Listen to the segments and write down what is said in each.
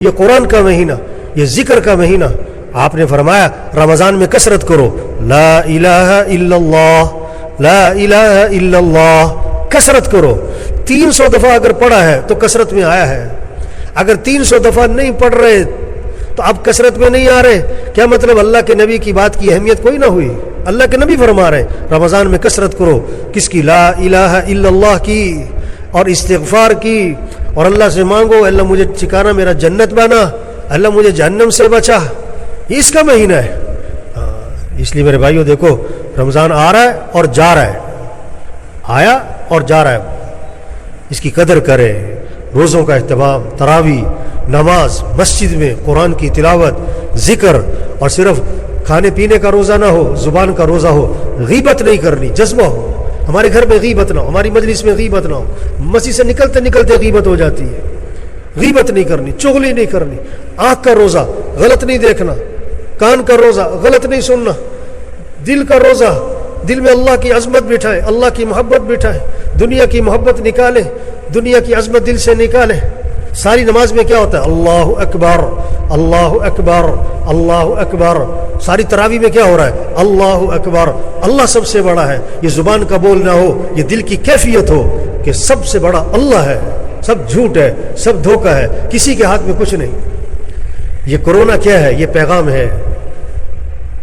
یہ قرآن کا مہینہ، یہ ذکر کا مہینہ، آپ نے فرمایا رمضان میں کثرت کرو، لا الہ الا اللہ، لا الہ الا اللہ، کثرت کرو۔ 300 دفعہ اگر پڑھا ہے تو کثرت میں آیا ہے، اگر 300 دفعہ نہیں پڑھ رہے تو اب کثرت میں نہیں آ رہے، کیا مطلب اللہ کے نبی کی بات کی اہمیت کوئی نہ ہوئی؟ اللہ کے نبی فرما رہے رمضان میں کثرت کرو، کس کی؟ لا الہ الا اللہ کی، اور استغفار کی، اور اللہ سے مانگو اللہ مجھے ٹھکانہ میرا جنت بنا، اللہ مجھے جہنم سے بچا۔ یہ اس کا مہینہ ہے۔ اس لیے میرے بھائیوں دیکھو، رمضان آ رہا ہے اور جا رہا ہے، آیا اور جا رہا ہے، اس کی قدر کرے۔ روزوں کا اہتمام، تراویح، نماز، مسجد میں قرآن کی تلاوت، ذکر، اور صرف کھانے پینے کا روزہ نہ ہو، زبان کا روزہ ہو، غیبت نہیں کرنی، جذبہ ہو، ہمارے گھر میں غیبت نہ ہو، ہماری مجلس میں غیبت نہ ہو، مسجد سے نکلتے نکلتے غیبت ہو جاتی ہے، غیبت نہیں کرنی، چغلی نہیں کرنی، آنکھ کا روزہ غلط نہیں دیکھنا، کان کا روزہ غلط نہیں سننا، دل کا روزہ دل میں اللہ کی عظمت بٹھائے، اللہ کی محبت بٹھائے، دنیا کی محبت نکالے، دنیا کی عظمت دل سے نکالے۔ ساری نماز میں کیا ہوتا ہے؟ اللہ اکبر، اللہ اکبر، اللہ اکبر۔ ساری تراویح میں کیا ہو رہا ہے؟ اللہ اکبر، اللہ سب سے بڑا ہے۔ یہ زبان کا بول نہ ہو، یہ دل کی کیفیت ہو کہ سب سے بڑا اللہ ہے، سب جھوٹ ہے، سب دھوکہ ہے، کسی کے ہاتھ میں کچھ نہیں۔ یہ کرونا کیا ہے؟ یہ پیغام ہے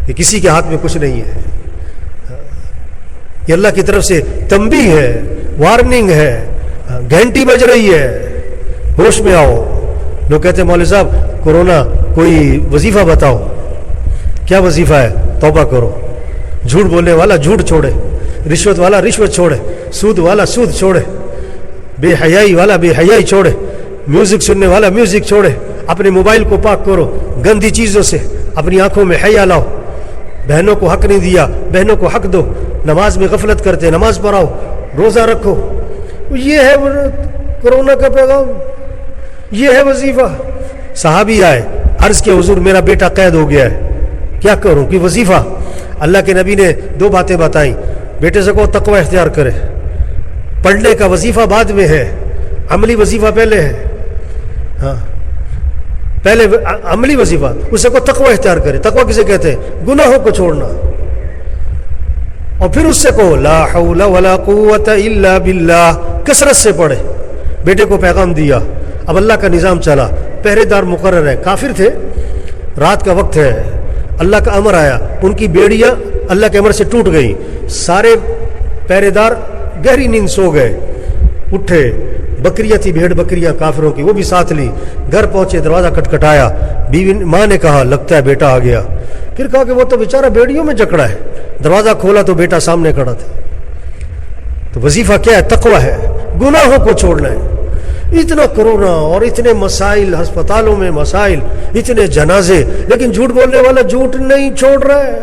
کہ کسی کے ہاتھ میں کچھ نہیں ہے، یہ اللہ کی طرف سے تنبیہ ہے، وارننگ ہے، گھنٹی بج رہی ہے، ہوش میں آؤ۔ لوگ کہتے ہیں مولوی صاحب کرونا کوئی وظیفہ بتاؤ۔ کیا وظیفہ ہے؟ توبہ کرو۔ جھوٹ بولنے والا جھوٹ چھوڑے، رشوت والا رشوت چھوڑے، سود والا سود چھوڑے، بے حیائی والا بے حیائی چھوڑے، میوزک سننے والا میوزک چھوڑے، اپنے موبائل کو پاک کرو گندی چیزوں سے، اپنی آنکھوں میں حیا لاؤ۔ بہنوں کو حق نہیں دیا، بہنوں کو حق دو۔ نماز میں غفلت کرتے، نماز پڑھاؤ، روزہ رکھو۔ یہ ہے کرونا کا پیغام، یہ ہے وظیفہ۔ صحابی آئے، عرض کیا حضور میرا بیٹا قید ہو گیا ہے، کیا کروں؟ کہ وظیفہ۔ اللہ کے نبی نے 2 باتیں بتائیں، بیٹے سے کہو تقوی اختیار کرے، پڑھنے کا وظیفہ بعد میں ہے، عملی وظیفہ پہلے ہے۔ ہاں پہلے عملی وظیفہ، اس سے کو تقوی اختیار کرے۔ تقوی کسے کہتے ہیں؟ گناہوں کو چھوڑنا۔ اور پھر اس سے کہو لا حول ولا قوت الا باللہ، کثرت سے پڑھے۔ بیٹے کو پیغام دیا، اب اللہ کا نظام چلا، پہرے دار مقرر ہے۔ کافر تھے، رات کا وقت ہے، اللہ کا امر آیا، ان کی بیڑیاں اللہ کے امر سے ٹوٹ گئی، سارے پہرے دار گہری نیند سو گئے، اٹھے، بکریاں تھی، بھیڑ بکریاں کافروں کی، وہ بھی ساتھ لی، گھر پہنچے، دروازہ کھٹکھٹایا، بیوی ماں نے کہا لگتا ہے بیٹا آ گیا۔ پھر کہا کہ وہ تو بیچارہ بیڑیوں میں جکڑا ہے۔ دروازہ کھولا تو بیٹا سامنے کھڑا تھا۔ تو وظیفہ کیا ہے؟ تقوی ہے، گناہوں کو چھوڑنا ہے۔ اتنا کرونا اور اتنے مسائل، ہسپتالوں میں مسائل، اتنے جنازے، لیکن جھوٹ بولنے والا جھوٹ نہیں چھوڑ رہا ہے،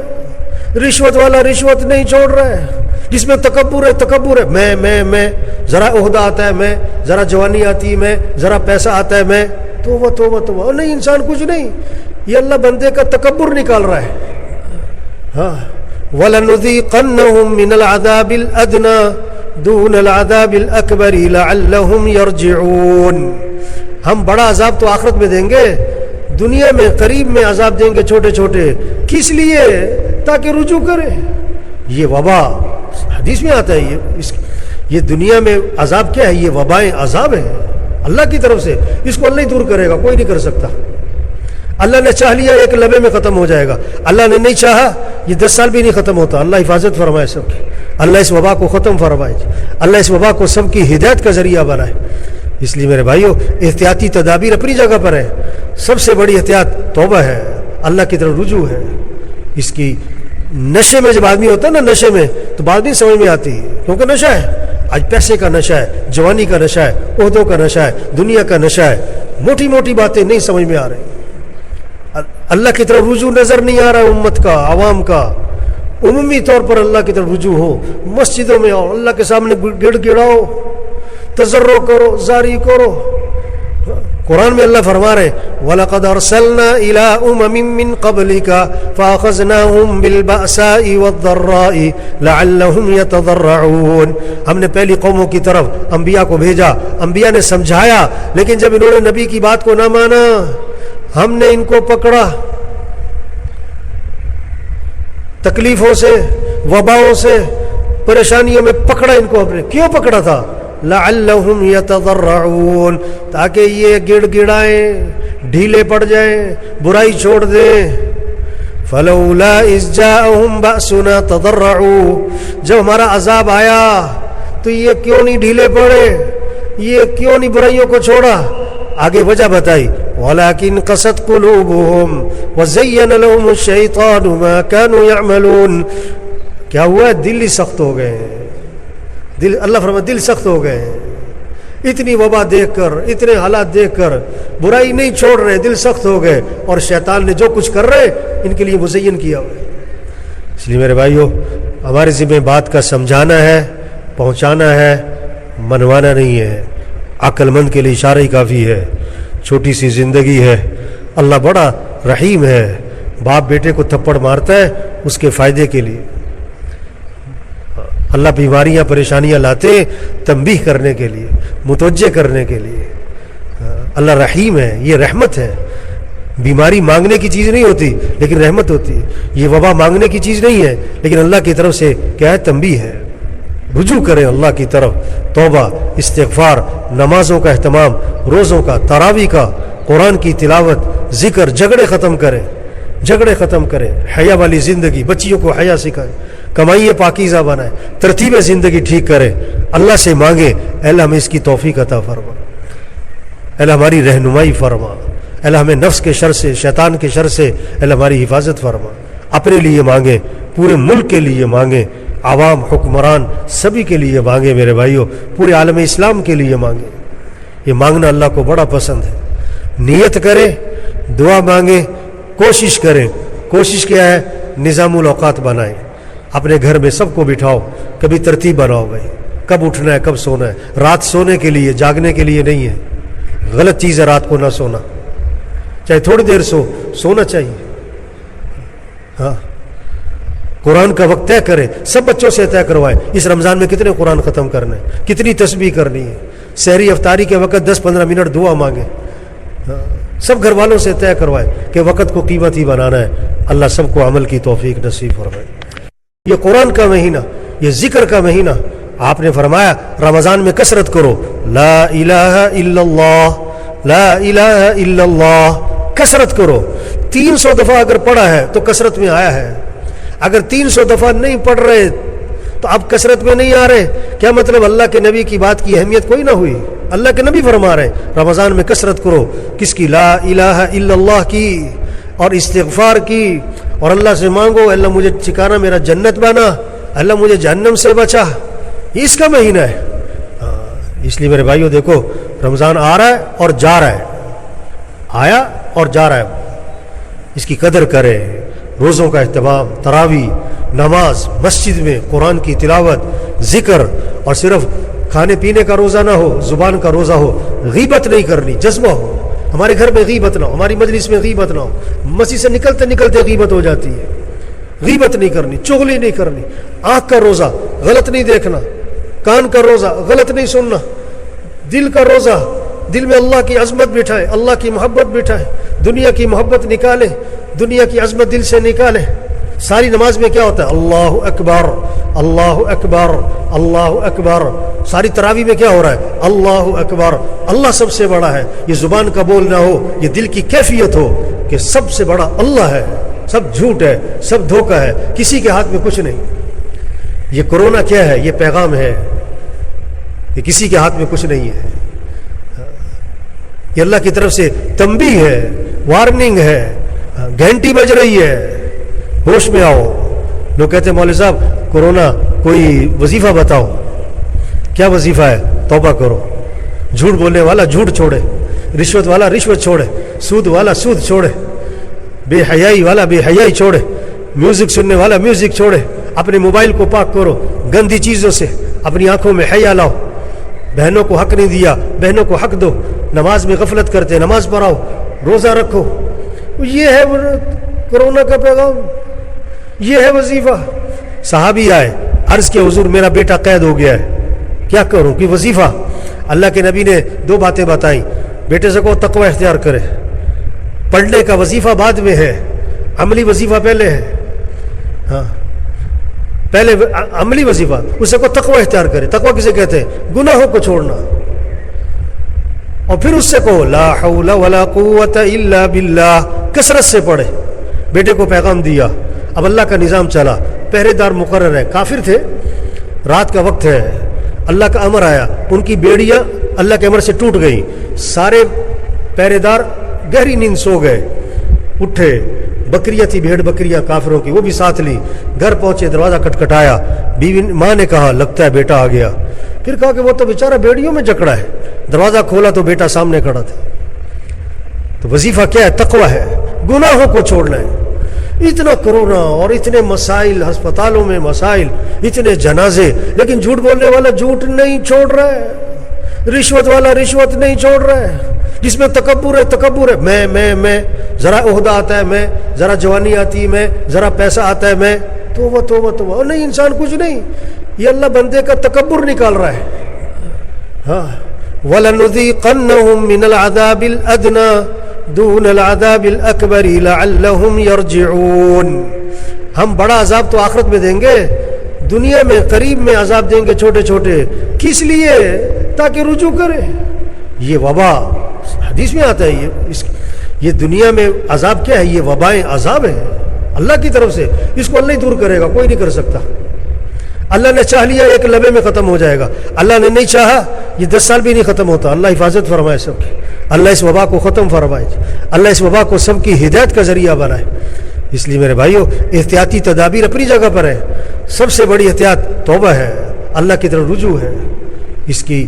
رشوت والا رشوت نہیں چھوڑ رہا ہے، جس میں تکبر ہے تکبر ہے، میں ذرا عہدہ آتا ہے میں، ذرا جوانی آتی ہے میں، ذرا پیسہ آتا ہے میں، توبہ توبہ توبہ۔ نہیں، انسان کچھ نہیں، یہ اللہ بندے کا تکبر نکال رہا ہے۔ ہاں وَلَنُذِيقَنَّهُم مِّنَ الْعَذَابِ الْأَدْنَىٰ دُونَ الْعَذَابِ الْأَكْبَرِ لَعَلَّهُمْ يَرْجِعُونَ۔ ہم بڑا عذاب تو آخرت میں دیں گے، دنیا میں قریب میں عذاب دیں گے چھوٹے چھوٹے، کس لیے؟ تاکہ رجوع کرے۔ یہ وبا حدیث میں آتا ہے، یہ دنیا میں عذاب کیا ہے؟ یہ وبائیں عذاب ہے اللہ کی طرف سے، اس کو اللہ ہی دور کرے گا، کوئی نہیں کر سکتا۔ اللہ نے چاہ لیا ایک لمحے میں ختم ہو جائے گا، اللہ نے نہیں چاہا یہ 10 سال بھی نہیں ختم ہوتا۔ اللہ حفاظت فرمائے سب کی، اللہ اس وبا کو ختم فرمائے، اللہ اس وبا کو سب کی ہدایت کا ذریعہ بنائے۔ اس لیے میرے بھائیوں، احتیاطی تدابیر اپنی جگہ پر ہے، سب سے بڑی احتیاط توبہ ہے، اللہ کی طرف رجوع ہے۔ اس کی نشے میں جب آدمی ہوتا ہے نا، نشے میں تو بات نہیں سمجھ میں آتی، کیونکہ نشہ ہے، آج پیسے کا نشہ ہے، جوانی کا نشہ ہے، عہدوں کا نشہ ہے، دنیا کا نشہ ہے، موٹی موٹی باتیں نہیں سمجھ میں آ رہی، اللہ کی طرف رجوع نظر نہیں آ رہا ہے امت کا، عوام کا۔ عمومی طور پر اللہ کی طرف رجوع ہو، مسجدوں میں آؤ، اللہ کے سامنے گڑ گڑاؤ، تضرع کرو، زاری کرو، قرآن میں اللہ فرما رہے وَلَقَدْ أَرْسَلْنَا إِلَىٰ أُمَمٍ مِّن قَبْلِكَ فَأَخَذْنَاهُمْ بِالْبَأْسَاءِ وَالضَّرَّاءِ لَعَلَّهُمْ يَتَضَرَّعُونَ. ہم نے پہلی قوموں کی طرف انبیاء کو بھیجا، انبیاء نے سمجھایا، لیکن جب انہوں نے نبی کی بات کو نہ مانا ہم نے ان کو پکڑا، تکلیفوں سے، وباؤں سے، پریشانیوں میں پکڑا ان کو. اپنے کیوں پکڑا تھا؟ لعلہم یتضرعون، تاکہ یہ گڑ گڑائیں، ڈھیلے پڑ جائیں، برائی چھوڑ دیں. فلولا اذ جاءہم بأسنا تضرعوا، جب ہمارا عذاب آیا تو یہ کیوں نہیں ڈھیلے پڑے، یہ کیوں نہیں برائیوں کو چھوڑا؟ آگے وجہ بتائی ولكن قست قلوبهم وزين لهم الشيطان ما كانوا يعملون. کیا ہوا؟ دل ہی سخت ہو گئے. دل، اللہ فرماتا دل سخت ہو گئے. اتنی وبا دیکھ کر، اتنے حالات دیکھ کر برائی نہیں چھوڑ رہے، دل سخت ہو گئے، اور شیطان نے جو کچھ کر رہے ان کے لیے مزین کیا ہوا ہے. اس لیے میرے بھائیو، ہمارے ذمہ بات کا سمجھانا ہے، پہنچانا ہے، منوانا نہیں ہے. عقل مند کے لیے اشارہ ہی کافی ہے. چھوٹی سی زندگی ہے، اللہ بڑا رحیم ہے. باپ بیٹے کو تھپڑ مارتا ہے اس کے فائدے کے لیے. اللہ بیماریاں پریشانیاں لاتے تنبیہ کرنے کے لیے، متوجہ کرنے کے لیے. اللہ رحیم ہے، یہ رحمت ہے. بیماری مانگنے کی چیز نہیں ہوتی لیکن رحمت ہوتی ہے. یہ وبا مانگنے کی چیز نہیں ہے لیکن اللہ کی طرف سے کیا ہے؟ تنبیہ ہے. رجوع کریں اللہ کی طرف، توبہ، استغفار، نمازوں کا اہتمام، روزوں کا، تراویح کا، قرآن کی تلاوت، ذکر، جھگڑے ختم کریں، جھگڑے ختم کریں. حیا والی زندگی، بچیوں کو حیا سکھائیں، کمائیے پاکیزہ بنائیں، ترتیب زندگی ٹھیک کریں. اللہ سے مانگیں اے اللہ ہمیں اس کی توفیق عطا فرما، اے اللہ ہماری رہنمائی فرما، اے اللہ ہمیں نفس کے شر سے، شیطان کے شر سے اے اللہ ہماری حفاظت فرما. اپنے لیے مانگیں، پورے ملک کے لیے مانگیں، عوام، حکمران سبھی کے لیے مانگیں. میرے بھائیوں، پورے عالم اسلام کے لیے مانگیں. یہ مانگنا اللہ کو بڑا پسند ہے. نیت کریں، دعا مانگیں، کوشش کریں. کوشش کیا ہے؟ نظام الاوقات بنائیں. اپنے گھر میں سب کو بٹھاؤ، کبھی ترتیب بناؤ بھائی، کب اٹھنا ہے، کب سونا ہے. رات سونے کے لیے، جاگنے کے لیے نہیں ہے. غلط چیز ہے رات کو نہ سونا، چاہے تھوڑی دیر سونا چاہیے. ہاں، قرآن کا وقت طے کریں، سب بچوں سے طے کروائیں. اس رمضان میں کتنے قرآن ختم کرنے، کتنی تسبیح کرنی ہے. سحری افطاری کے وقت 10-15 منٹ دعا مانگیں. سب گھر والوں سے طے کروائیں کہ وقت کو قیمتی بنانا ہے. اللہ سب کو عمل کی توفیق نصیب فرمائے. یہ قرآن کا مہینہ، یہ ذکر کا مہینہ، آپ نے فرمایا رمضان میں کثرت کرو، لا الہ الا اللہ، لا الہ الا اللہ، کثرت کرو. 300 دفعہ اگر پڑھا ہے تو کثرت میں آیا ہے. اگر 300 دفعہ نہیں پڑھ رہے تو اب کثرت میں نہیں آ رہے. کیا مطلب؟ اللہ کے نبی کی بات کی اہمیت کوئی نہ ہوئی. اللہ کے نبی فرما رہے رمضان میں کثرت کرو. کس کی؟ لا الہ الا اللہ کی، اور استغفار کی، اور اللہ سے مانگو اللہ مجھے ٹھکانہ میرا جنت بنا، اللہ مجھے جہنم سے بچا. یہ اس کا مہینہ ہے. اس لیے میرے بھائیوں دیکھو، رمضان آ رہا ہے اور جا رہا ہے، آیا اور جا رہا ہے. اس کی قدر کریں. روزوں کا اہتمام، تراویح، نماز، مسجد میں قرآن کی تلاوت، ذکر. اور صرف کھانے پینے کا روزہ نہ ہو، زبان کا روزہ ہو. غیبت نہیں کرنی، جذبہ ہو. ہمارے گھر میں غیبت نہ ہو، ہماری مجلس میں غیبت نہ ہو. مسجد سے نکلتے نکلتے غیبت ہو جاتی ہے. غیبت نہیں کرنی، چغلی نہیں کرنی. آنکھ کا روزہ غلط نہیں دیکھنا، کان کا روزہ غلط نہیں سننا. دل کا روزہ، دل میں اللہ کی عظمت بٹھائیں، اللہ کی محبت بٹھائیں. دنیا کی محبت نکالیں، دنیا کی عظمت دل سے نکالیں. ساری نماز میں کیا ہوتا ہے؟ اللہ اکبر، اللہ اکبر، اللہ اکبر. ساری تراویح میں کیا ہو رہا ہے؟ اللہ اکبر. اللہ سب سے بڑا ہے. یہ زبان کا بول نہ ہو، یہ دل کی کیفیت ہو کہ سب سے بڑا اللہ ہے. سب جھوٹ ہے، سب دھوکہ ہے، کسی کے ہاتھ میں کچھ نہیں. یہ کرونا کیا ہے؟ یہ پیغام ہے کہ کسی کے ہاتھ میں کچھ نہیں ہے. یہ اللہ کی طرف سے تنبیہ ہے، وارننگ ہے. گھنٹی بج رہی ہے، ہوش میں آؤ. لوگ کہتے ہیں مولوی صاحب کرونا کوئی وظیفہ بتاؤ. کیا وظیفہ ہے؟ توبہ کرو. جھوٹ بولنے والا جھوٹ چھوڑے، رشوت والا رشوت چھوڑے، سود والا سود چھوڑے، بے حیائی والا بے حیائی چھوڑے، میوزک سننے والا میوزک چھوڑے. اپنے موبائل کو پاک کرو گندی چیزوں سے. اپنی آنکھوں میں حیا لاؤ. بہنوں کو حق نہیں دیا، بہنوں کو حق دو. نماز میں غفلت کرتے، نماز پڑھاؤ، روزہ رکھو، یہ ہے کرونا کا پیغام، یہ ہے وظیفہ۔ صحابی آئے، عرض کیا حضور میرا بیٹا قید ہو گیا ہے، کیا کروں؟ کہ وظیفہ۔ اللہ کے نبی نے 2 باتیں بتائیں، بیٹے سے کہو تقوی اختیار کرے، پڑھنے کا وظیفہ بعد میں ہے، عملی وظیفہ پہلے ہے۔ ہاں پہلے عملی وظیفہ، اس سے کو تقوی اختیار کرے۔ تقوی کسے کہتے ہیں؟ گناہوں کو چھوڑنا۔ اور پھر اس سے کہو لا حول ولا قوت الا باللہ، کثرت سے پڑھے۔ بیٹے کو پیغام دیا، اب اللہ کا نظام چلا، پہرے دار مقرر ہے، کافر تھے، رات کا وقت ہے، اللہ کا امر آیا، ان کی بیڑیاں اللہ کے امر سے ٹوٹ گئیں، سارے پہرے دار گہری نیند سو گئے، اٹھے، بکریاں تھی، بھیڑ بکریاں کافروں کی، وہ بھی ساتھ لی، گھر پہنچے، دروازہ کٹکھٹایا، بیوی ماں نے کہا لگتا ہے بیٹا آ گیا، پھر کہا کہ وہ تو بیچارہ بیڑیوں میں جکڑا ہے، دروازہ کھولا تو بیٹا سامنے کھڑا تھا۔ تو وظیفہ کیا ہے؟ تقوی ہے، گناہوں کو چھوڑنا ہے۔ اتنا کرونا اور اتنے مسائل، ہسپتالوں میں مسائل، اتنے جنازے، لیکن جھوٹ بولنے والا جھوٹ نہیں چھوڑ رہا ہے، رشوت والا رشوت نہیں چھوڑ رہا ہے، جس میں تکبر ہے، تکبر ہے، میں ذرا عہدہ آتا ہے، میں ذرا جوانی آتی ہے، میں ذرا پیسہ آتا ہے، میں توبہ توبہ توبہ۔ اور نہیں، انسان کچھ نہیں، یہ اللہ بندے کا تکبر نکال رہا ہے۔ ہاں وَلَنُذِيقَنَّهُم مِّنَ الْعَذَابِ الْأَدْنَىٰ دون العذاب الاکبر لعلهم یرجعون، ہم بڑا عذاب تو آخرت میں دیں گے، دنیا میں قریب میں عذاب دیں گے چھوٹے چھوٹے، کس لیے؟ تاکہ رجوع کرے۔ یہ وبا حدیث میں آتا ہے، یہ دنیا میں عذاب کیا ہے؟ یہ وبائیں عذاب ہے اللہ کی طرف سے، اس کو اللہ ہی دور کرے گا، کوئی نہیں کر سکتا۔ اللہ نے چاہ لیا ایک لمحے میں ختم ہو جائے گا، اللہ نے نہیں چاہا یہ 10 سال بھی نہیں ختم ہوتا۔ اللہ حفاظت فرمائے سب کی، اللہ اس وبا کو ختم فرمائے، اللہ اس وبا کو سب کی ہدایت کا ذریعہ بنائے۔ اس لیے میرے بھائیو، احتیاطی تدابیر اپنی جگہ پر ہے، سب سے بڑی احتیاط توبہ ہے، اللہ کی طرف رجوع ہے۔ اس کی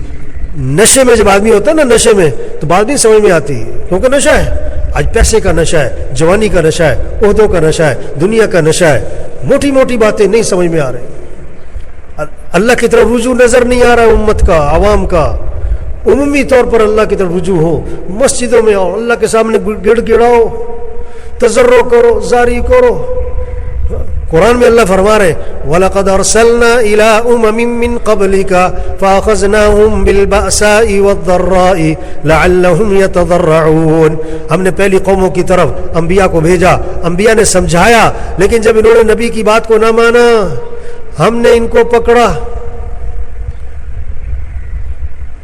نشے میں جب آدمی ہوتا ہے نا، نشے میں تو بات نہیں سمجھ میں آتی، کیونکہ نشہ ہے، آج پیسے کا نشہ ہے، جوانی کا نشہ ہے، عہدوں کا نشہ ہے، دنیا کا نشہ ہے، موٹی موٹی باتیں نہیں سمجھ میں آ رہی، اللہ کی طرف رجوع نظر نہیں آ رہا ہے، امت کا، عوام کا۔ عمومی طور پر اللہ کی طرف رجوع ہو، مسجدوں میں آؤ، اللہ کے سامنے گڑ گڑاؤ، تضرع کرو، زاری کرو۔ قرآن میں اللہ فرما رہے وَلَقَدْ أَرْسَلْنَا إِلَىٰ أُمَمٍ مِّن قَبْلِكَ فَأَخَذْنَاهُمْ بِالْبَأْسَاءِ وَالضَّرَّاءِ لَعَلَّهُمْ يَتَضَرَّعُونَ، ہم نے پہلی قوموں کی طرف انبیاء کو بھیجا، انبیاء نے سمجھایا، لیکن جب انہوں نے نبی کی بات کو نہ مانا، ہم نے ان کو پکڑا،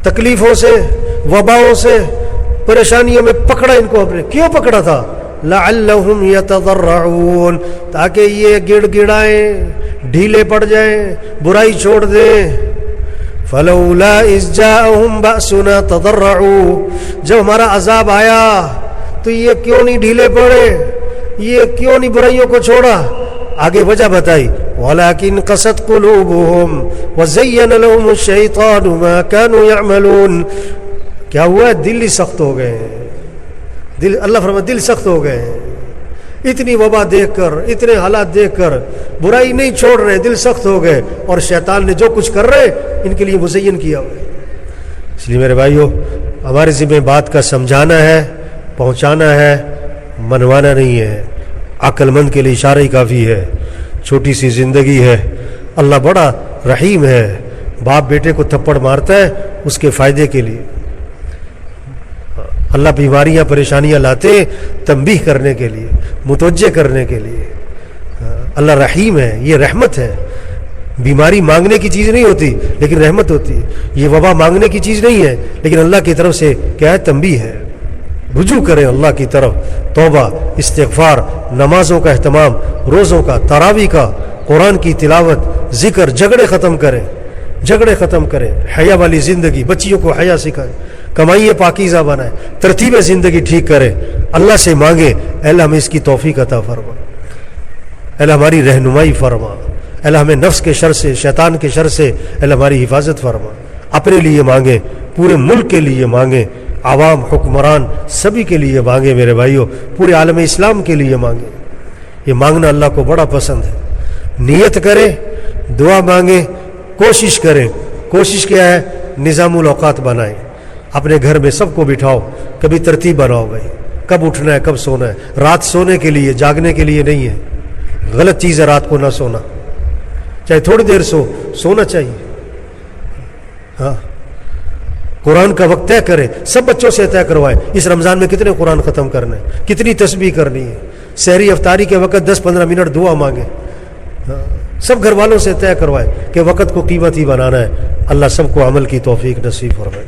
تکلیفوں سے، وباؤں سے، پریشانیوں میں پکڑا ان کو۔ اپنے کیوں پکڑا تھا؟ لعلہم یتضرعون، تاکہ یہ گڑ گڑائیں، ڈھیلے پڑ جائیں، برائی چھوڑ دیں۔ فلولا اذ جاءہم بأسنا تضرعوا، جب ہمارا عذاب آیا تو یہ کیوں نہیں ڈھیلے پڑے، یہ کیوں نہیں برائیوں کو چھوڑا؟ آگے وجہ بتائی وَلَكِنْ قَسَتْ قُلُوبُهُمْ وَزَيَّنَ لَهُمُ الشَّيْطَانُ مَا كَانُوا يَعْمَلُونَ، کیا ہوا ہے؟ دل ہی سخت ہو گئے، دل، اللہ فرماتا دل سخت ہو گئے، اتنی وبا دیکھ کر، اتنے حالات دیکھ کر برائی نہیں چھوڑ رہے، دل سخت ہو گئے، اور شیطان نے جو کچھ کر رہے ان کے لیے مزین کیا ہوا ہے۔ اس لیے میرے بھائیو، ہمارے ذمہ بات کا سمجھانا ہے، پہنچانا ہے، منوانا نہیں ہے۔ عقل مند کے لیے اشارہ ہی کافی ہے، چھوٹی سی زندگی ہے، اللہ بڑا رحیم ہے، باپ بیٹے کو تھپڑ مارتا ہے اس کے فائدے کے لیے، اللہ بیماریاں پریشانیاں لاتے تنبیہ کرنے کے لیے، متوجہ کرنے کے لیے۔ اللہ رحیم ہے، یہ رحمت ہے۔ بیماری مانگنے کی چیز نہیں ہوتی لیکن رحمت ہوتی ہے، یہ وبا مانگنے کی چیز نہیں ہے لیکن اللہ کی طرف سے کیا ہے؟ تنبیہ ہے۔ رجوع کریں اللہ کی طرف، توبہ، استغفار، نمازوں کا اہتمام، روزوں کا، تراویح کا، قرآن کی تلاوت، ذکر، جھگڑے ختم کریں، جھگڑے ختم کریں، حیا والی زندگی، بچیوں کو حیا سکھائیں، کمائیے پاکیزہ بنائیں، ترتیب زندگی ٹھیک کریں، اللہ سے مانگیں اے اللہ ہمیں اس کی توفیق عطا فرما، اے اللہ ہماری رہنمائی فرما، اے اللہ ہمیں نفس کے شر سے، شیطان کے شر سے اے اللہ ہماری حفاظت فرما۔ اپنے لیے مانگیں، پورے ملک کے لیے مانگیں، عوام، حکمران سبھی کے لیے مانگیں میرے بھائیوں، پورے عالم اسلام کے لیے مانگیں۔ یہ مانگنا اللہ کو بڑا پسند ہے۔ نیت کریں، دعا مانگیں، کوشش کریں۔ کوشش کیا ہے؟ نظام الاوقات بنائیں، اپنے گھر میں سب کو بٹھاؤ, کبھی ترتیب بناؤ بھائی, کب اٹھنا ہے کب سونا ہے. رات سونے کے لیے, جاگنے کے لیے نہیں ہے. غلط چیز ہے رات کو نہ سونا, چاہے تھوڑی دیر سونا چاہیے. ہاں, قرآن کا وقت طے کرے, سب بچوں سے طے کروائے اس رمضان میں کتنے قرآن ختم کرنے, کتنی تسبیح کرنی ہے. سحری افطاری کے وقت 10-15 منٹ دعا مانگے. سب گھر والوں سے طے کروائے کہ وقت کو قیمتی بنانا ہے. اللہ سب کو عمل کی توفیق نصیب فرمائے.